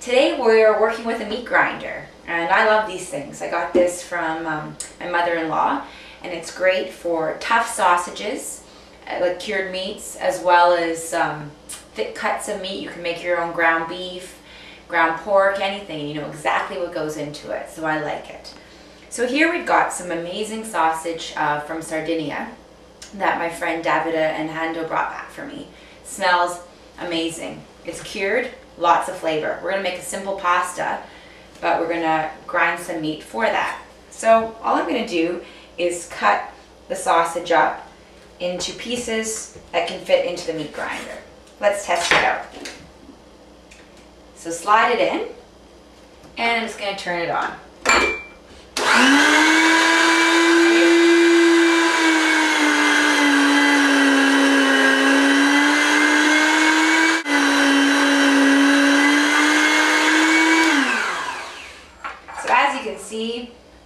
Today we're working with a meat grinder, and I love these things. I got this from my mother-in-law, and it's great for tough sausages, like cured meats, as well as thick cuts of meat. You can make your own ground beef, ground pork, anything. You know exactly what goes into it, so I like it. So here we've got some amazing sausage from Sardinia that my friend Davida and Hando brought back for me. Smells amazing. It's cured, lots of flavor. We're gonna make a simple pasta, but we're gonna grind some meat for that. So all I'm gonna do is cut the sausage up into pieces that can fit into the meat grinder. Let's test it out. So slide it in, and I'm just gonna turn it on.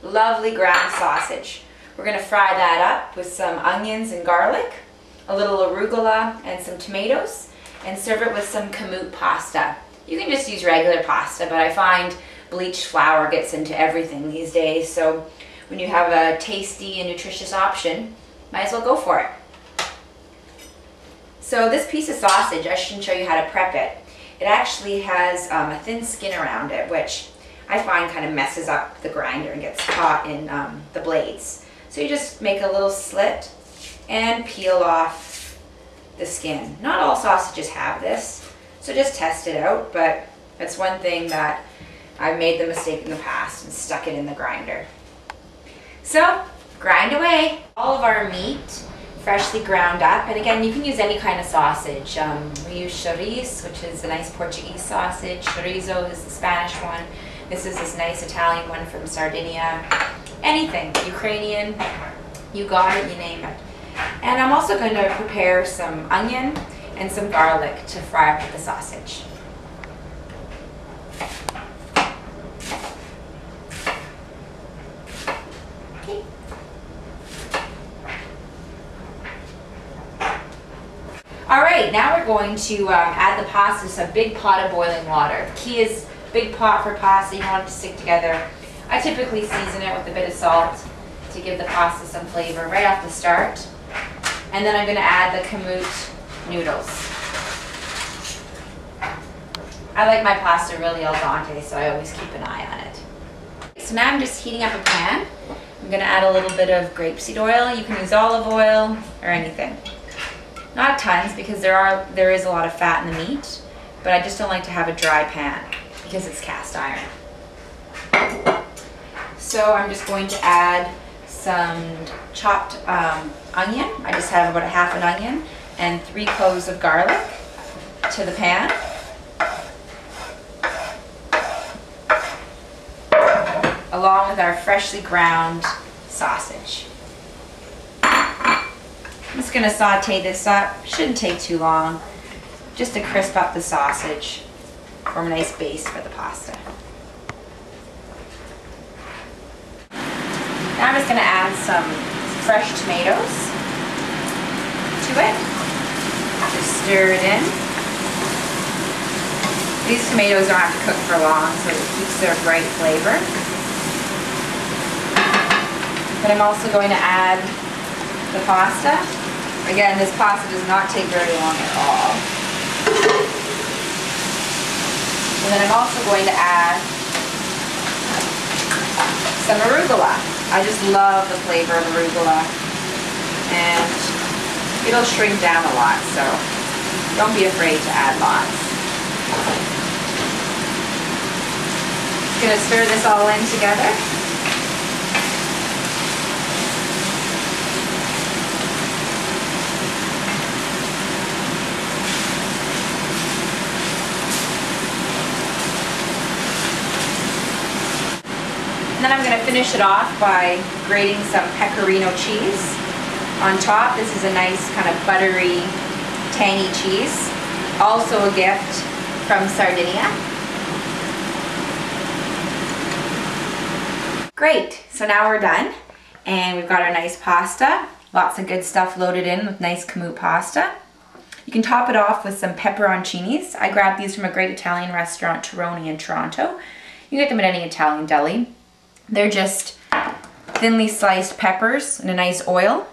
Lovely ground sausage. We're going to fry that up with some onions and garlic, a little arugula and some tomatoes, and serve it with some kamut pasta. You can just use regular pasta, but I find bleached flour gets into everything these days, so when you have a tasty and nutritious option, might as well go for it. So this piece of sausage, I should show you how to prep it. It actually has a thin skin around it, which I find kind of messes up the grinder and gets caught in the blades. So you just make a little slit and peel off the skin. Not all sausages have this, so just test it out, but that's one thing that I've made the mistake in the past and stuck it in the grinder. So grind away. All of our meat freshly ground up, and again, you can use any kind of sausage. We use chorizo, which is a nice Portuguese sausage. Chorizo is the Spanish one. This is this nice Italian one from Sardinia. Anything, Ukrainian, you got it, you name it. And I'm also going to prepare some onion and some garlic to fry up with the sausage. Okay. All right, now we're going to add the pasta to a big pot of boiling water. The key is big pot for pasta, you want it to stick together. I typically season it with a bit of salt to give the pasta some flavor right off the start. And then I'm going to add the kamut noodles. I like my pasta really al dente, so I always keep an eye on it. So now I'm just heating up a pan. I'm going to add a little bit of grapeseed oil. You can use olive oil or anything. Not tons, because there is a lot of fat in the meat, but I just don't like to have a dry pan because it's cast iron. So I'm just going to add some chopped onion. I just have about a half an onion and 3 cloves of garlic to the pan. Along with our freshly ground sausage. I'm just going to saute this up. Shouldn't take too long, just to crisp up the sausage. Form a nice base for the pasta. Now I'm just going to add some fresh tomatoes to it. Just stir it in. These tomatoes don't have to cook for long, so it keeps their bright flavor. But I'm also going to add the pasta. Again, this pasta does not take very long at all. And then I'm also going to add some arugula. I just love the flavor of arugula, and it'll shrink down a lot, so don't be afraid to add lots. Just going to stir this all in together. And then I'm going to finish it off by grating some pecorino cheese on top. This is a nice kind of buttery, tangy cheese. Also a gift from Sardinia. Great, so now we're done. And we've got our nice pasta. Lots of good stuff loaded in with nice kamut pasta. You can top it off with some pepperoncinis. I grabbed these from a great Italian restaurant, Tironi in Toronto. You can get them at any Italian deli. They're just thinly sliced peppers in a nice oil,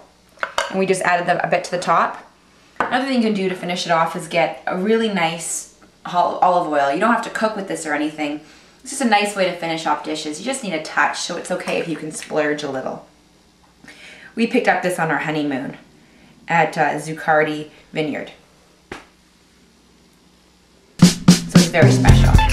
and we just added them a bit to the top. Another thing you can do to finish it off is get a really nice olive oil. You don't have to cook with this or anything. It's just a nice way to finish off dishes. You just need a touch, so it's okay if you can splurge a little. We picked up this on our honeymoon at Zuccardi Vineyard. So it's very special.